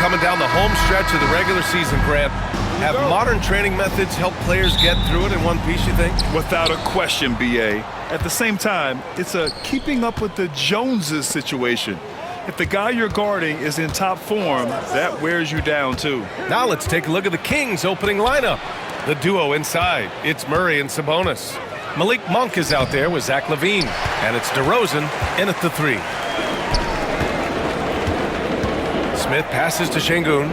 coming down the home stretch of the regular season, Grant. Have modern training methods helped players get through it in one piece, you think? Without a question, B.A. At the same time, it's a keeping up with the Joneses situation. If the guy you're guarding is in top form, that wears you down too. Now let's take a look at the Kings' opening lineup. The duo inside, it's Murray and Sabonis. Malik Monk is out there with Zach LaVine, and it's DeRozan in at the 3. Smith passes to Şengün.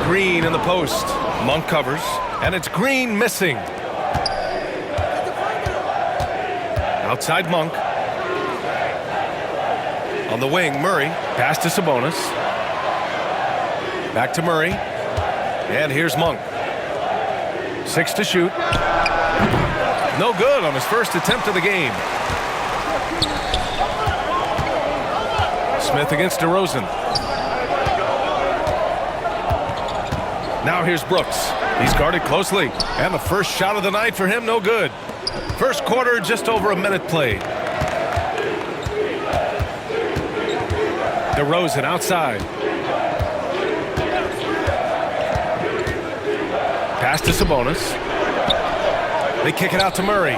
Green in the post. Monk covers, and it's Green missing. Outside Monk. On the wing, Murray. Pass to Sabonis. Back to Murray. And here's Monk. 6 to shoot. No good on his first attempt of the game. Smith against DeRozan. Now here's Brooks. He's guarded closely. And the first shot of the night for him, no good. First quarter, just over a minute played. DeRozan outside. Pass to Sabonis. They kick it out to Murray.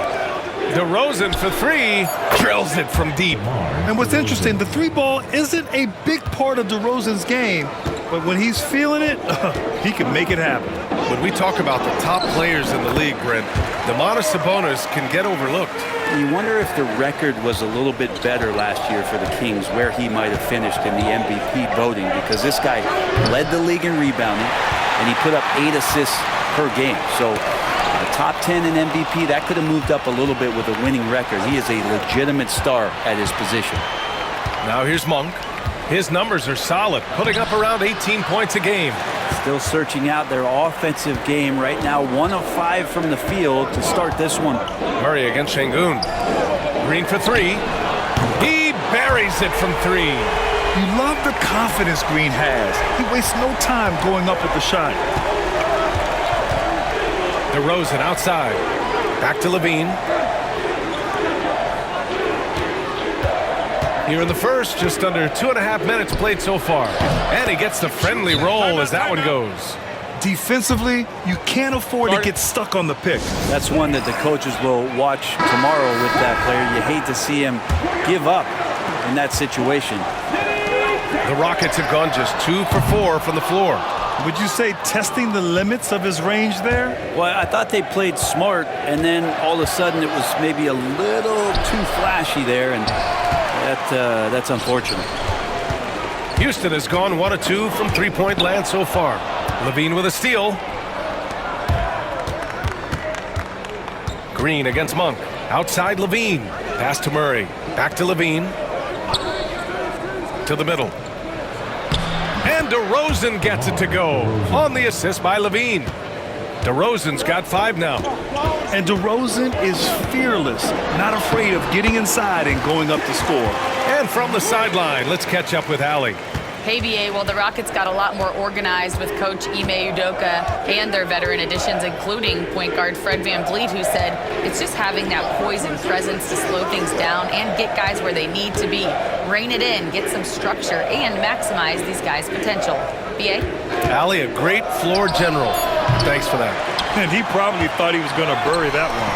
DeRozan for 3. Drills it from deep. And what's interesting, the 3 ball isn't a big part of DeRozan's game, but when he's feeling it, he can make it happen. When we talk about the top players in the league, Brent, Domantas Sabonis can get overlooked. You wonder if the record was a little bit better last year for the Kings, where he might have finished in the MVP voting, because this guy led the league in rebounding, and he put up 8 assists per game. So top 10 in MVP, that could have moved up a little bit with a winning record. He is a legitimate star at his position. Now here's Monk. His numbers are solid, putting up around 18 points a game. Still searching out their offensive game right now. 1 of 5 from the field to start this one. Murray against Şengün. Green for 3. He buries it from 3. You love the confidence Green has. He wastes no time going up with the shot. DeRozan outside. Back to LaVine. Here in the first, just under 2.5 minutes played so far. And he gets the friendly roll as that one goes. Defensively, you can't afford to get stuck on the pick. That's one that the coaches will watch tomorrow with that player. You hate to see him give up in that situation. The Rockets have gone just 2 for 4 from the floor. Would you say testing the limits of his range there? Well, I thought they played smart, and then all of a sudden it was maybe a little too flashy there, and that's unfortunate. Houston has gone 1 of 2 from three-point land so far. LaVine with a steal. Green against Monk. Outside LaVine. Pass to Murray. Back to LaVine. To the middle. And DeRozan gets it to go on the assist by LaVine. DeRozan's got 5 now. And DeRozan is fearless, not afraid of getting inside and going up to score. And from the sideline, let's catch up with Allie. Hey, BA, well, the Rockets got a lot more organized with Coach Ime Udoka and their veteran additions, including point guard Fred VanVleet, who said it's just having that poise and presence to slow things down and get guys where they need to be. Rein it in, get some structure, and maximize these guys' potential. BA? Allie, a great floor general. Thanks for that. And he probably thought he was going to bury that one.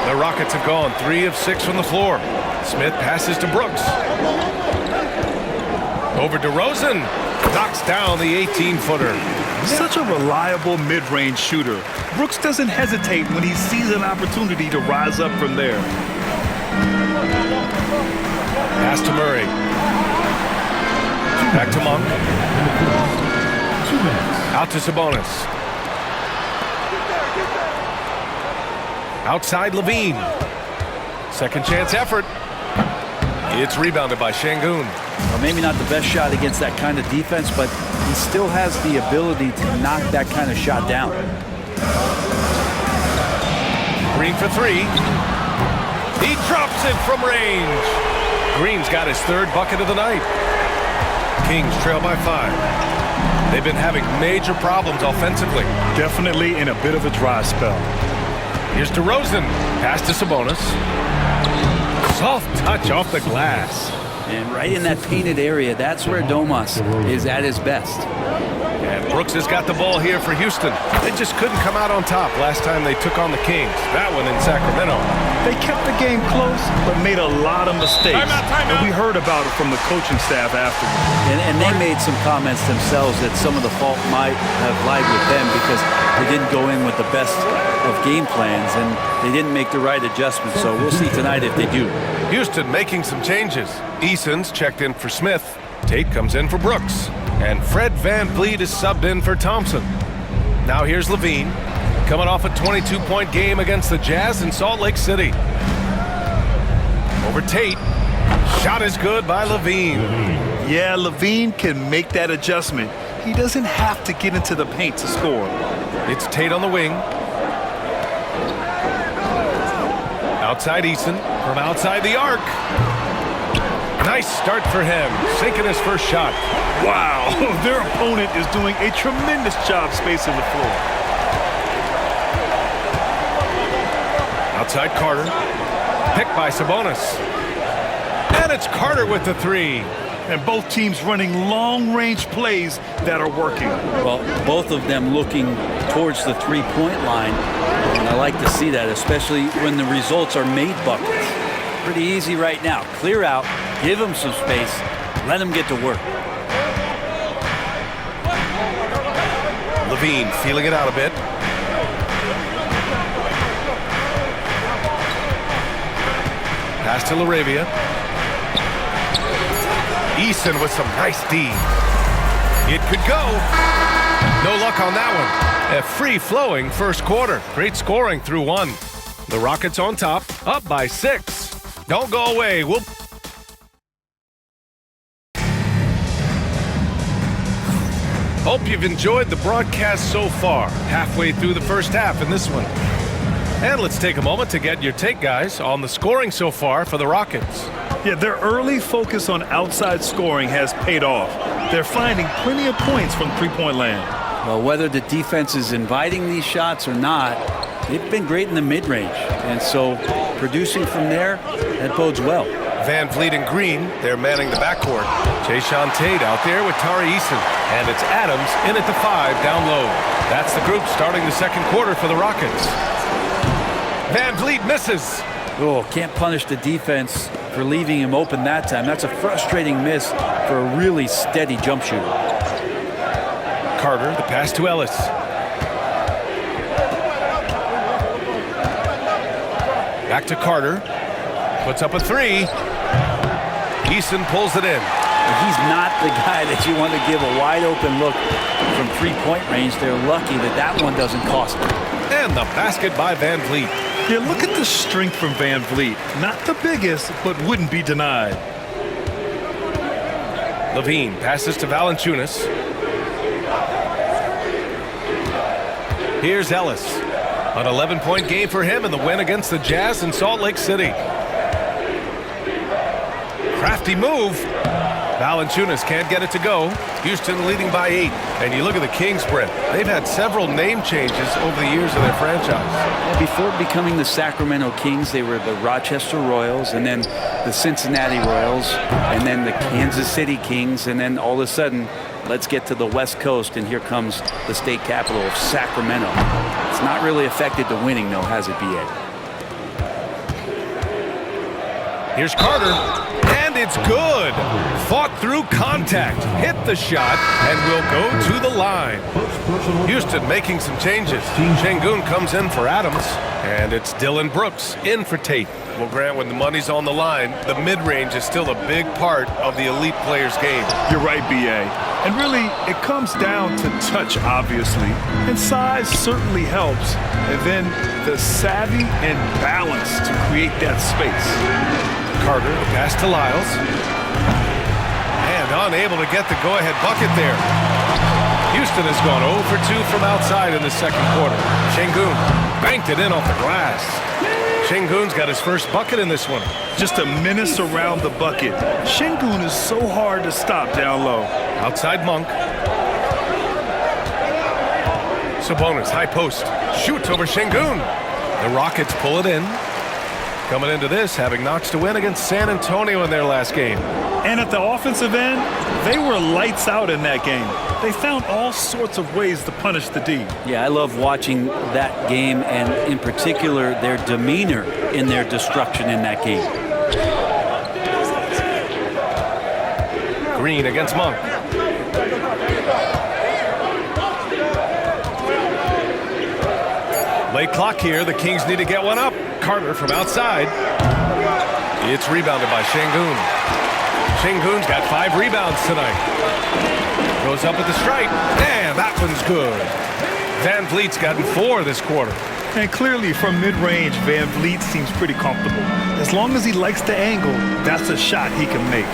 The Rockets have gone 3 of 6 from the floor. Smith passes to Brooks. Over DeRozan. Knocks down the 18-footer. Such a reliable mid-range shooter. Brooks doesn't hesitate when he sees an opportunity to rise up from there. Pass to Murray. Back to Monk. Out to Sabonis. Outside LaVine. Second chance effort. It's rebounded by Şengün. Well, maybe not the best shot against that kind of defense, but he still has the ability to knock that kind of shot down. Green for 3. He drops it from range. Green's got his 3rd bucket of the night. Kings trail by 5. They've been having major problems offensively. Definitely in a bit of a dry spell. Here's DeRozan. Pass to Sabonis. Soft touch off the glass. And right in that painted area. That's where Domas is at his best. And Brooks has got the ball here for Houston. They just couldn't come out on top last time they took on the Kings. That one in Sacramento. They kept the game close, but made a lot of mistakes. Timeout. And we heard about it from the coaching staff afterwards. And they made some comments themselves that some of the fault might have lied with them because they didn't go in with the best of game plans and they didn't make the right adjustments. So we'll see tonight if they do. Houston making some changes. Eason's checked in for Smith. Tate comes in for Brooks. And Fred VanVleet is subbed in for Thompson. Now here's Levine, coming off a 22-point game against the Jazz in Salt Lake City. Over Tate. Shot is good by Levine. Yeah, Levine can make that adjustment. He doesn't have to get into the paint to score. It's Tate on the wing. Outside Eason from outside the arc. Nice start for him, sinking his first shot. Wow, their opponent is doing a tremendous job spacing the floor. Outside Carter, picked by Sabonis. And it's Carter with the three. And both teams running long-range plays that are working. Well, both of them looking towards the three-point line. And I like to see that, especially when the results are made buckets. Pretty easy right now. Clear out, give them some space, let them get to work. Levine feeling it out a bit. Pass to LaRavia. Eason with some nice D. It could go. No luck on that one. A free-flowing first quarter. Great scoring through one. The Rockets on top, up by 6. Don't go away. Hope you've enjoyed the broadcast so far. Halfway through the first half in this one. And let's take a moment to get your take, guys, on the scoring so far for the Rockets. Yeah, their early focus on outside scoring has paid off. They're finding plenty of points from three-point land. Well, whether the defense is inviting these shots or not, they've been great in the mid-range. And so producing from there, that bodes well. VanVleet and Green, they're manning the backcourt. Jayshawn Tate out there with Tari Eason. And it's Adams in at the 5 down low. That's the group starting the second quarter for the Rockets. VanVleet misses. Oh, can't punish the defense for leaving him open that time. That's a frustrating miss for a really steady jump shooter. Carter, the pass to Ellis. Back to Carter. Puts up a 3. Eason pulls it in. He's not the guy that you want to give a wide open look from three-point range. They're lucky that that one doesn't cost them. And the basket by VanVleet. Yeah, look at the strength from VanVleet. Not the biggest, but wouldn't be denied. Levine passes to Valanciunas. Here's Ellis. An 11-point game for him in the win against the Jazz in Salt Lake City. Crafty move. Valanciunas can't get it to go. Houston leading by 8. And you look at the Kings, Brent. They've had several name changes over the years of their franchise. Before becoming the Sacramento Kings, they were the Rochester Royals, and then the Cincinnati Royals, and then the Kansas City Kings, and then all of a sudden, let's get to the West Coast, and here comes the state capital of Sacramento. It's not really affected the winning, though, has it, B.A.? Here's Carter, and it's good. Fought through contact, hit the shot, and will go to the line. Houston making some changes. Şengün comes in for Adams, and it's Dylan Brooks in for Tate. Well, Grant, when the money's on the line, the mid-range is still a big part of the elite player's game. You're right, B.A. And really, it comes down to touch, obviously. And size certainly helps. And then the savvy and balance to create that space. Carter, the pass to Lyles. And unable to get the go-ahead bucket there. Houston has gone 0 for 2 from outside in the second quarter. Şengün banked it in off the glass. Şengün's got his first bucket in this one. Just a menace around the bucket. Şengün is so hard to stop down low. Outside Monk. Sabonis, high post. Shoots over Şengün. The Rockets pull it in. Coming into this, having notched a win against San Antonio in their last game. And at the offensive end, they were lights out in that game. They found all sorts of ways to punish the D. Yeah, I love watching that game, and in particular, their demeanor in their destruction in that game. Green against Monk. Late clock here. The Kings need to get one up. Carter from outside. It's rebounded by Şengün. Şengün's got 5 rebounds tonight. Goes up with the strike. And that one's good. Van Vliet's gotten 4 this quarter. And clearly from mid-range, Van Vliet seems pretty comfortable. As long as he likes the angle, that's a shot he can make.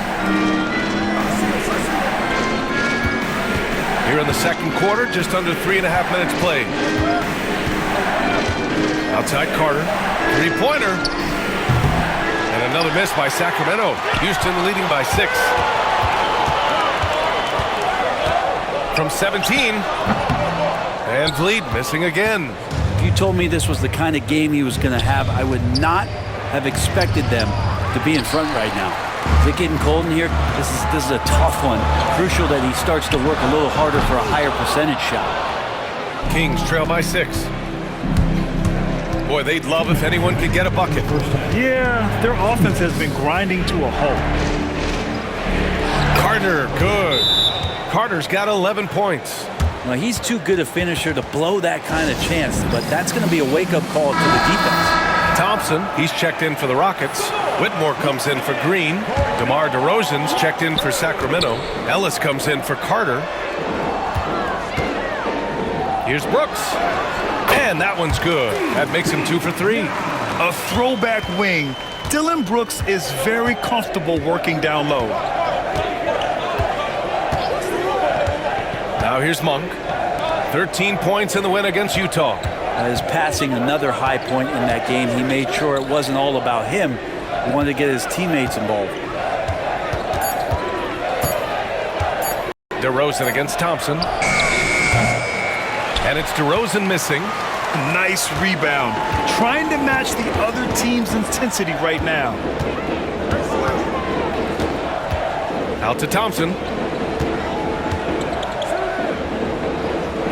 Here in the second quarter, just under 3.5 minutes played. Outside Carter, 3-pointer. And another miss by Sacramento. Houston leading by 6. From 17. Van Vliet missing again. If you told me this was the kind of game he was going to have, I would not have expected them to be in front right now. Is it getting cold in here? This is a tough one. Crucial that he starts to work a little harder for a higher percentage shot. Kings trail by 6. Boy, they'd love if anyone could get a bucket. Yeah, their offense has been grinding to a halt. Carter, good. Carter's got 11 points. Well, he's too good a finisher to blow that kind of chance, but that's going to be a wake-up call to the defense. Thompson, he's checked in for the Rockets. Whitmore comes in for Green. DeMar DeRozan's checked in for Sacramento. Ellis comes in for Carter. Here's Brooks. And that one's good. That makes him 2 for 3. A throwback wing. Dillon Brooks is very comfortable working down low. Now here's Monk. 13 points in the win against Utah. His passing, another high point in that game. He made sure it wasn't all about him. He wanted to get his teammates involved. DeRozan against Thompson. And it's DeRozan missing. Nice rebound. Trying to match the other team's intensity right now. Out to Thompson.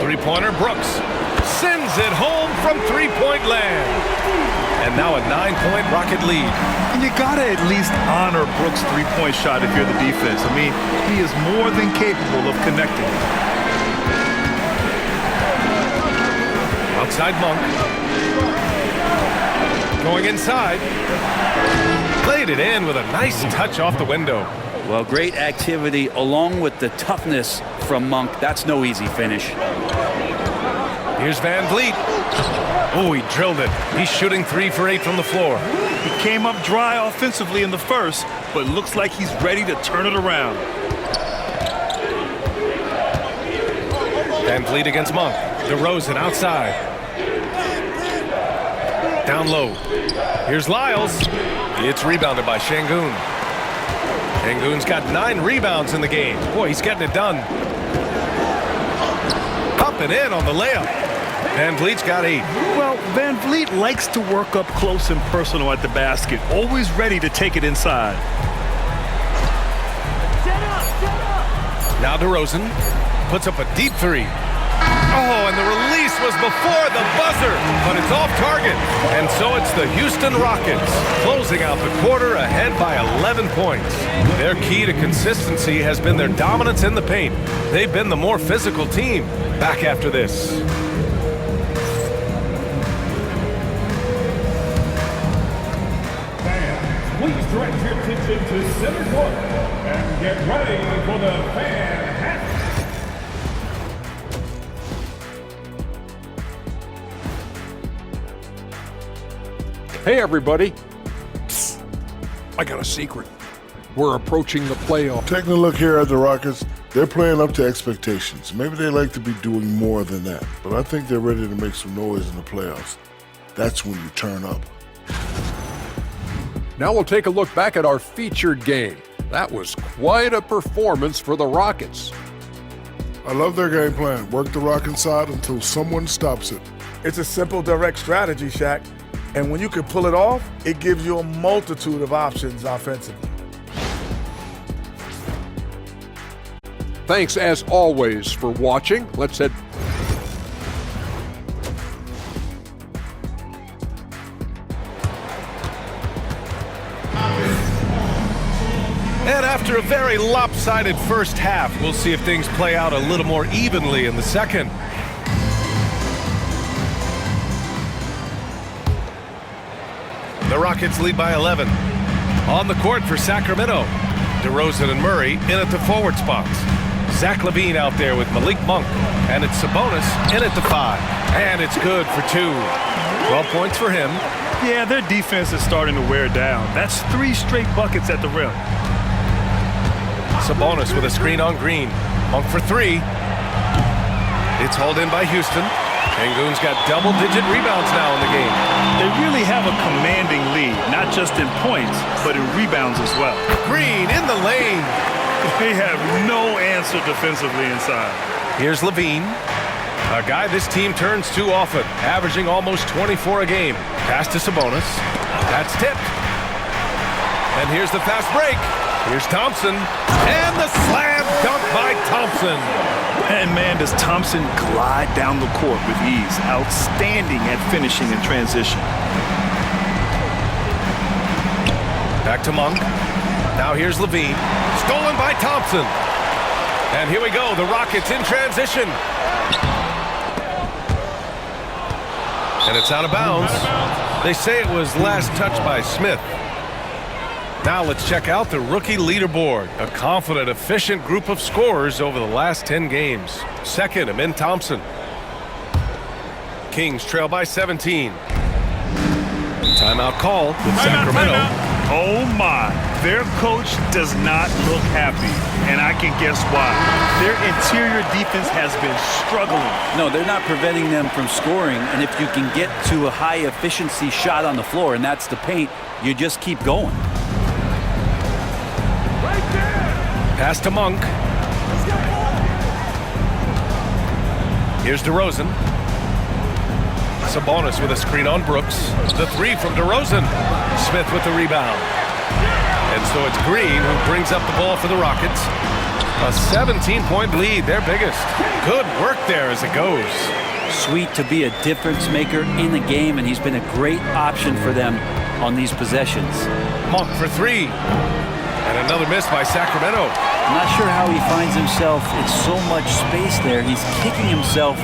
3-pointer Brooks. Sends it home from 3-point land. And now a 9-point Rocket lead. And you gotta at least honor Brooks' 3-point shot if you're the defense. I mean, he is more than capable of connecting. Outside Monk. Going inside. Played it in with a nice touch off the window. Well, great activity along with the toughness from Monk. That's no easy finish. Here's Van Vliet. Oh, he drilled it. He's shooting 3 for 8 from the floor. He came up dry offensively in the first, but looks like he's ready to turn it around. Van Vliet against Monk. DeRozan outside. Down low. Here's Lyles. It's rebounded by Şengün. Şengün's got 9 rebounds in the game. Boy, he's getting it done. Up and in on the layup. Van Vliet's got 8. Well, Van Vliet likes to work up close and personal at the basket, always ready to take it inside. Now DeRozan puts up a deep 3. Oh, and the release was before the buzzer, but it's off target. And so it's the Houston Rockets closing out the quarter ahead by 11 points. Their key to consistency has been their dominance in the paint. They've been the more physical team. Back after this. Fans, please direct your attention to center court and get ready for the fan half. Hey, everybody. Psst. I got a secret. We're approaching the playoffs. Taking a look here at the Rockets, they're playing up to expectations. Maybe they like to be doing more than that, but I think they're ready to make some noise in the playoffs. That's when you turn up. Now we'll take a look back at our featured game. That was quite a performance for the Rockets. I love their game plan. Work the rock inside until someone stops it. It's a simple, direct strategy, Shaq. And when you can pull it off, it gives you a multitude of options offensively. Thanks, as always, for watching. Let's head. And after a very lopsided first half, we'll see if things play out a little more evenly in the second. The Rockets lead by 11. On the court for Sacramento, DeRozan and Murray in at the forward spots. Zach LaVine out there with Malik Monk. And it's Sabonis in at the 5. And it's good for 2. 12 points for him. Yeah, their defense is starting to wear down. That's 3 straight buckets at the rim. Sabonis with a screen on Green. Monk for 3. It's hauled in by Houston. Sengun's got double-digit rebounds now in the game. They really have a commanding lead, not just in points, but in rebounds as well. Green in the lane. They have no answer defensively inside. Here's LaVine, a guy this team turns to often, averaging almost 24 a game. Pass to Sabonis. That's tipped. And here's the fast break. Here's Thompson. And the slam dunk by Thompson. And man, does Thompson glide down the court with ease. Outstanding at finishing in transition. Back to Monk. Now here's LaVine. Stolen by Thompson. And here we go. The Rockets in transition. And it's out of bounds. They say it was last touched by Smith. Now let's check out the rookie leaderboard. A confident, efficient group of scorers over the last 10 games. Second, Amin Thompson. Kings trail by 17. Timeout call with Sacramento. Oh my, their coach does not look happy, and I can guess why. Their interior defense has been struggling. No, they're not preventing them from scoring, and if you can get to a high efficiency shot on the floor, and that's the paint, you just keep going. Pass to Monk. Here's DeRozan. Sabonis with a screen on Brooks. The 3 from DeRozan. Smith with the rebound. And so it's Green who brings up the ball for the Rockets. A 17-point lead, their biggest. Good work there as it goes. Sweet to be a difference maker in the game, and he's been a great option for them on these possessions. Monk for 3. And another miss by Sacramento. I'm not sure how he finds himself in so much space there. He's kicking himself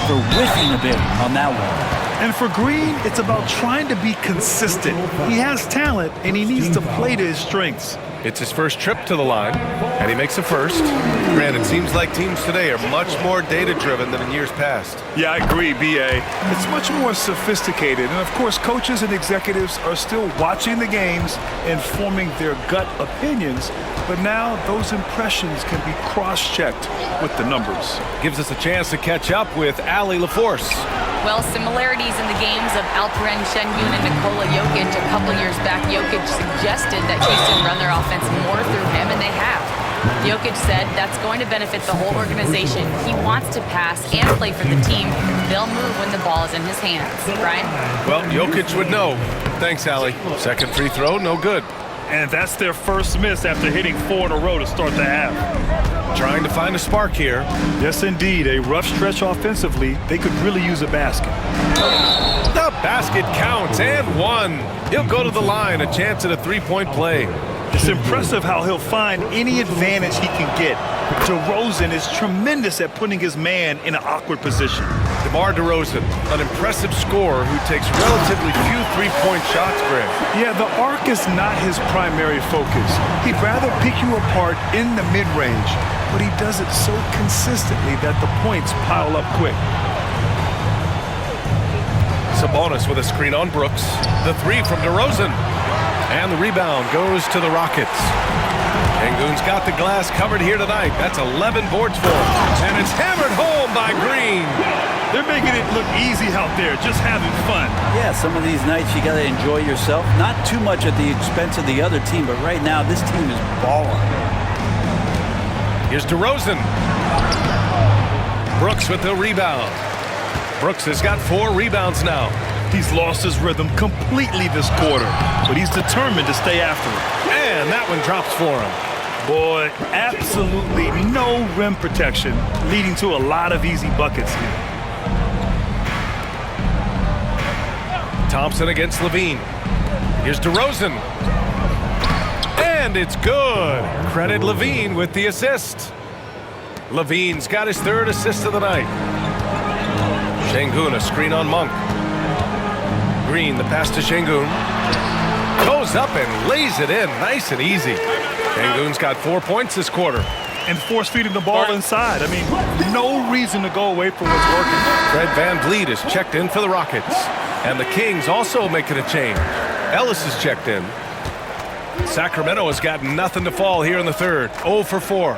for whiffing a bit on that one. And for Green, it's about trying to be consistent. He has talent, and he needs to play to his strengths. It's his first trip to the line, and he makes a first. Granted, it seems like teams today are much more data-driven than in years past. Yeah, I agree, B.A. It's much more sophisticated. And, of course, coaches and executives are still watching the games and forming their gut opinions. But now those impressions can be cross-checked with the numbers. Gives us a chance to catch up with Allie LaForce. Well, similarities in the games of Alperen Şengün and Nikola Jokic. A couple years back, Jokic suggested that Houston run their offense more through him, and they have. Jokic said that's going to benefit the whole organization. He wants to pass and play for the team. They'll move when the ball is in his hands. Brian? Well, Jokic would know. Thanks, Allie. Second free throw, no good. And that's their first miss after hitting 4 in a row to start the half. Trying to find a spark here. Yes, indeed. A rough stretch offensively. They could really use a basket. The basket counts, and 1. He'll go to the line, a chance at a three-point play. It's impressive how he'll find any advantage he can get. DeRozan is tremendous at putting his man in an awkward position. DeMar DeRozan, an impressive scorer who takes relatively few three-point shots, Graham. Yeah, the arc is not his primary focus. He'd rather pick you apart in the mid-range, but he does it so consistently that the points pile up quick. Sabonis with a screen on Brooks. The 3 from DeRozan. And the rebound goes to the Rockets. Sengun's got the glass covered here tonight. That's 11 boards for him. And it's hammered home by Green. They're making it look easy out there, just having fun. Yeah, some of these nights you got to enjoy yourself. Not too much at the expense of the other team, but right now this team is balling. Here's DeRozan. Brooks with the rebound. Brooks has got 4 rebounds now. He's lost his rhythm completely this quarter, but he's determined to stay after it. And that one drops for him. Boy, absolutely no rim protection, leading to a lot of easy buckets here. Thompson against Levine. Here's DeRozan. And it's good. Credit Levine with the assist. Levine's got his 3rd assist of the night. Şengün, a screen on Monk. Green, the pass to Şengün. Goes up and lays it in, nice and easy. Şengün's got 4 points this quarter. And force feeding the ball inside. I mean, no reason to go away from what's working. Fred VanVleet is checked in for the Rockets. And the Kings also making a change. Ellis is checked in. Sacramento has got nothing to fall here in the 3rd. 0 for 4.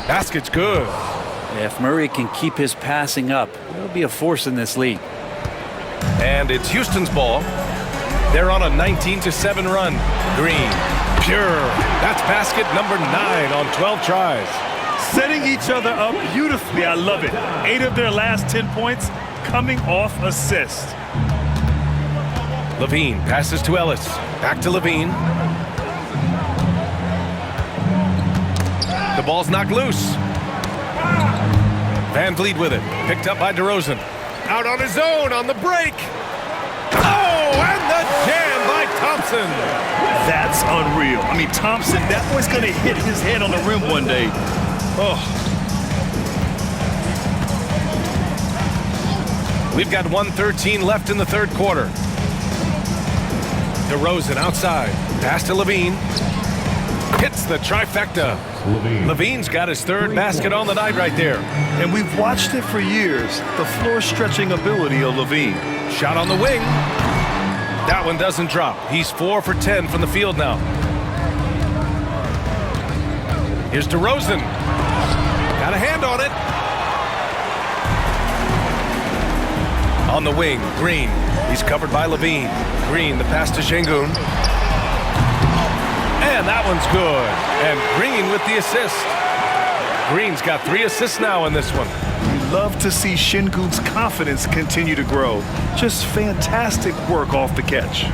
Basket's good. If Murray can keep his passing up, he'll be a force in this league. And it's Houston's ball. They're on a 19-7 run. Green, pure. That's basket number 9 on 12 tries. Setting each other up beautifully. I love it. 8 of their last 10 points coming off assist. Levine passes to Ellis. Back to Levine. The ball's knocked loose. VanVleet with it. Picked up by DeRozan. Out on his own on the break. Oh, and the jam by Thompson. That's unreal. I mean, Thompson, that boy's going to hit his head on the rim one day. Oh. We've got 1:13 left in the 3rd quarter. DeRozan outside. Pass to Levine. Hits the trifecta. Levine's got his 3rd basket on the night right there. And we've watched it for years, the floor stretching ability of Levine. Shot on the wing. That one doesn't drop. He's 4 for 10 from the field now. Here's DeRozan. Got a hand on it. On the wing, Green. He's covered by Levine. Green, the pass to Şengün. And that one's good. And Green with the assist. Green's got 3 assists now in this one. We love to see Şengün's confidence continue to grow. Just fantastic work off the catch.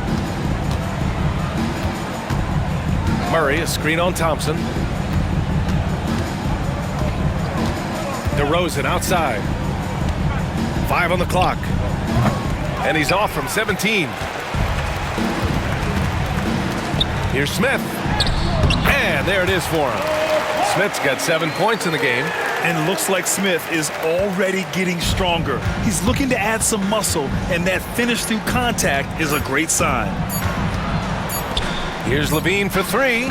Murray, a screen on Thompson. DeRozan outside. 5 on the clock. And he's off from 17. Here's Smith. And there it is for him. Smith's got 7 points in the game. And looks like Smith is already getting stronger. He's looking to add some muscle, and that finish through contact is a great sign. Here's Levine for 3. He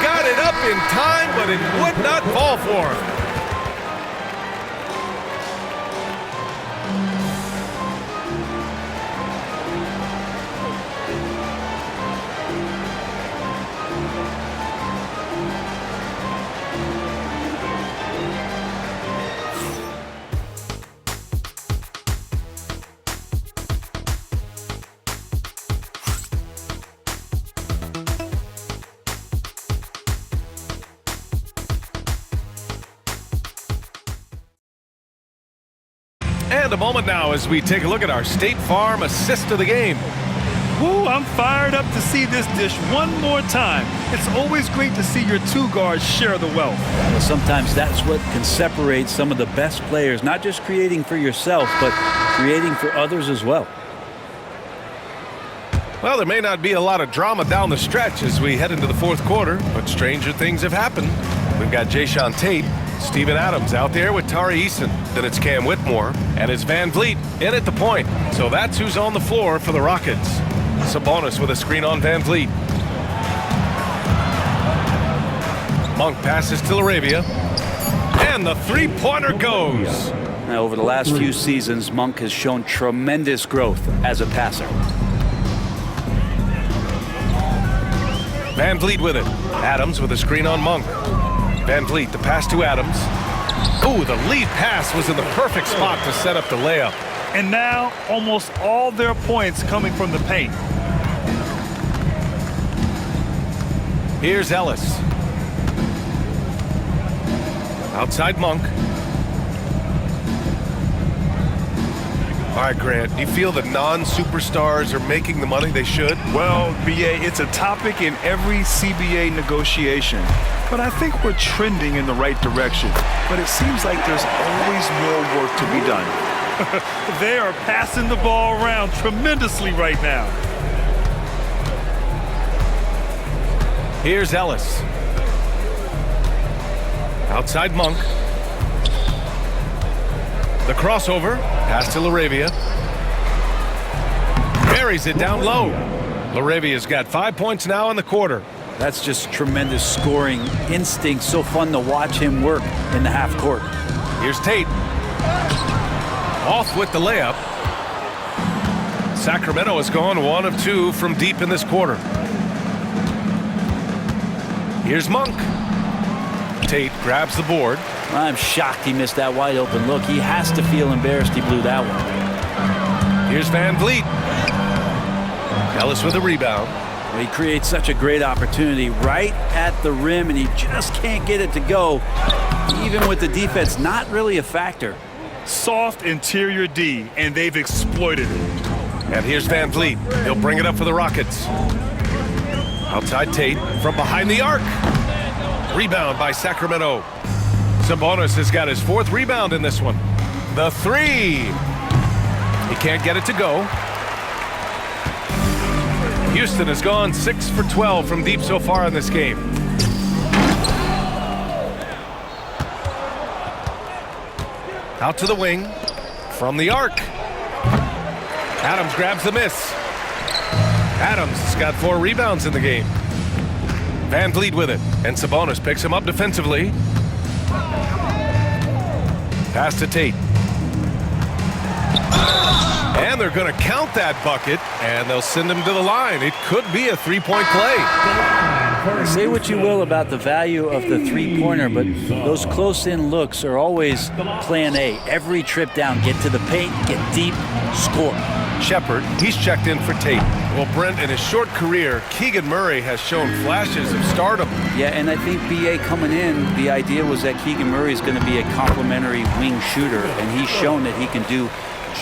got it up in time, but it would not fall for him. And a moment now as we take a look at our State Farm assist of the game. Woo, I'm fired up to see this dish one more time. It's always great to see your 2 guards share the wealth. Well, sometimes that's what can separate some of the best players, not just creating for yourself, but creating for others as well. Well, there may not be a lot of drama down the stretch as we head into the 4th quarter, but stranger things have happened. We've got Jayshawn Tate, Steven Adams out there with Tari Eason. Then it's Cam Whitmore, and it's VanVleet in at the point. So that's who's on the floor for the Rockets. Sabonis with a screen on VanVleet. Monk passes to Arabia. And the 3-pointer goes. Now, over the last few seasons, Monk has shown tremendous growth as a passer. VanVleet with it. Adams with a screen on Monk. VanVleet, the pass to Adams. Ooh, the lead pass was in the perfect spot to set up the layup. And now, almost all their points coming from the paint. Here's Ellis. Outside Monk. All right, Grant, do you feel the non-superstars are making the money they should? Well, BA, it's a topic in every CBA negotiation. But I think we're trending in the right direction. But it seems like there's always more work to be done. They are passing the ball around tremendously right now. Here's Ellis. Outside Monk. The crossover. Pass to LaRavia. Buries it down low. LaRavia's got 5 points now in the quarter. That's just tremendous scoring instinct. So fun to watch him work in the half court. Here's Tate. Off with the layup. Sacramento has gone 1 of 2 from deep in this quarter. Here's Monk. Tate grabs the board. I'm shocked he missed that wide open look. He has to feel embarrassed he blew that one. Here's Van Vliet. Ellis with a rebound. He creates such a great opportunity right at the rim, and he just can't get it to go. Even with the defense not really a factor. Soft interior D, and they've exploited it. And here's Van Vliet. He'll bring it up for the Rockets. Outside Tate from behind the arc. Rebound by Sacramento. Sabonis has got his 4th rebound in this one. The 3. He can't get it to go. Houston has gone 6 for 12 from deep so far in this game. Out to the wing. From the arc. Adams grabs the miss. Adams has got 4 rebounds in the game. Van Vliet with it. And Sabonis picks him up defensively. Pass to Tate. And they're going to count that bucket, and they'll send him to the line. It could be a 3-point play. Say what you will about the value of the three-pointer, but those close-in looks are always plan A. Every trip down, get to the paint, get deep, score. Shepard, he's checked in for Tate. Well, Brent, in his short career, Keegan Murray has shown flashes of stardom. Yeah, and I think BA coming in, the idea was that Keegan Murray is going to be a complimentary wing shooter, and he's shown that he can do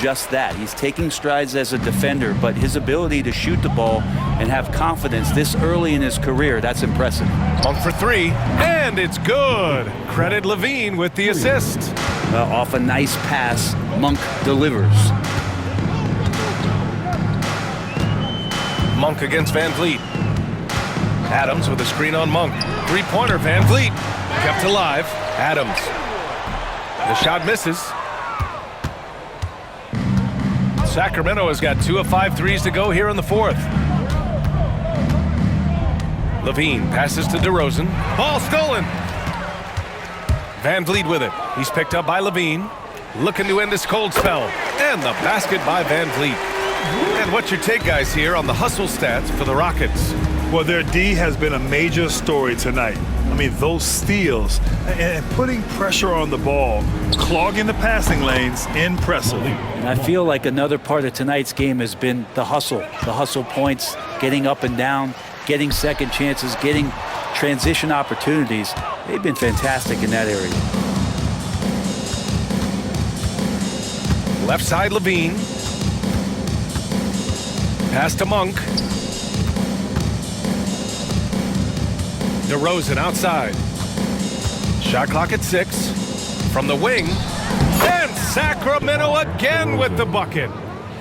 just that. He's taking strides as a defender, but his ability to shoot the ball and have confidence this early in his career, that's impressive. Monk for 3, and it's good. Credit Levine with the assist. Off a nice pass, Monk delivers. Monk against Van Vliet. Adams with a screen on Monk. 3-pointer, Van Vliet. Kept alive. Adams. The shot misses. Sacramento has got 2 of 5 threes to go here in the 4th. Levine passes to DeRozan. Ball stolen. Van Vliet with it. He's picked up by Levine. Looking to end this cold spell. And the basket by Van Vliet. And what's your take, guys, here on the hustle stats for the Rockets? Well, their D has been a major story tonight. I mean, those steals and putting pressure on the ball, clogging the passing lanes, impressive. And I feel like another part of tonight's game has been the hustle points, getting up and down, getting second chances, getting transition opportunities. They've been fantastic in that area. Left side, Levine. Pass to Monk. DeRozan outside. Shot clock at 6. From the wing. And Sacramento again with the bucket.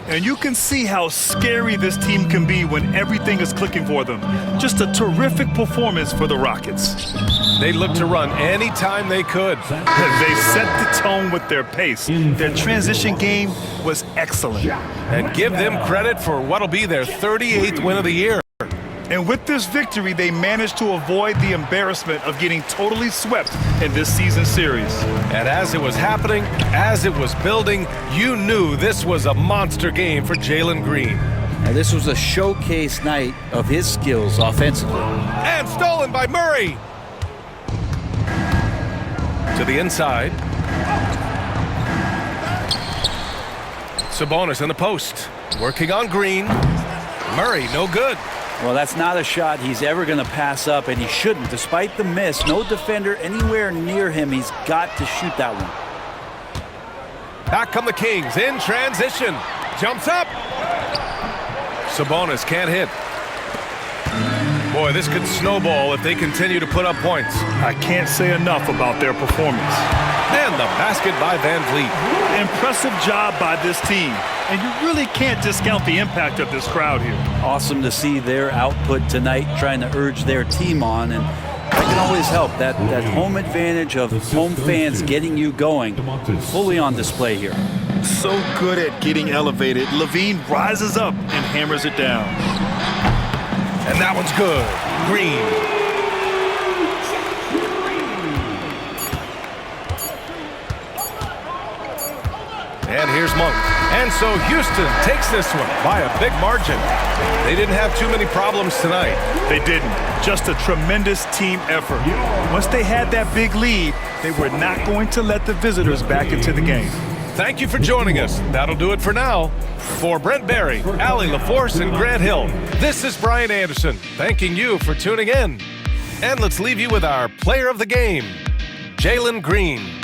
And you can see how scary this team can be when everything is clicking for them. Just a terrific performance for the Rockets. They looked to run anytime they could. They set the tone with their pace. Their transition game was excellent. And give them credit for what'll be their 38th win of the year. And with this victory, they managed to avoid the embarrassment of getting totally swept in this season series. And as it was happening, as it was building, you knew this was a monster game for Jalen Green. Now, this was a showcase night of his skills offensively. And stolen by Murray. To the inside. Sabonis in the post. Working on Green. Murray, no good. Well, that's not a shot he's ever going to pass up, and he shouldn't. Despite the miss, no defender anywhere near him. He's got to shoot that one. Back come the Kings in transition. Jumps up. Sabonis can't hit. Boy, this could snowball if they continue to put up points. I can't say enough about their performance. And the basket by Van Vliet. Impressive job by this team. And you really can't discount the impact of this crowd here. Awesome to see their output tonight, trying to urge their team on, and that can always help. That home advantage of home fans getting you going, fully on display here. So good at getting elevated. Levine rises up and hammers it down. And that one's good. Green. And here's Monk. And so Houston takes this one by a big margin. They didn't have too many problems tonight. They didn't. Just a tremendous team effort. Once they had that big lead, they were not going to let the visitors back into the game. Thank you for joining us. That'll do it for now. For Brent Barry, Allie LaForce, and Grant Hill, this is Brian Anderson, thanking you for tuning in. And let's leave you with our player of the game, Jalen Green.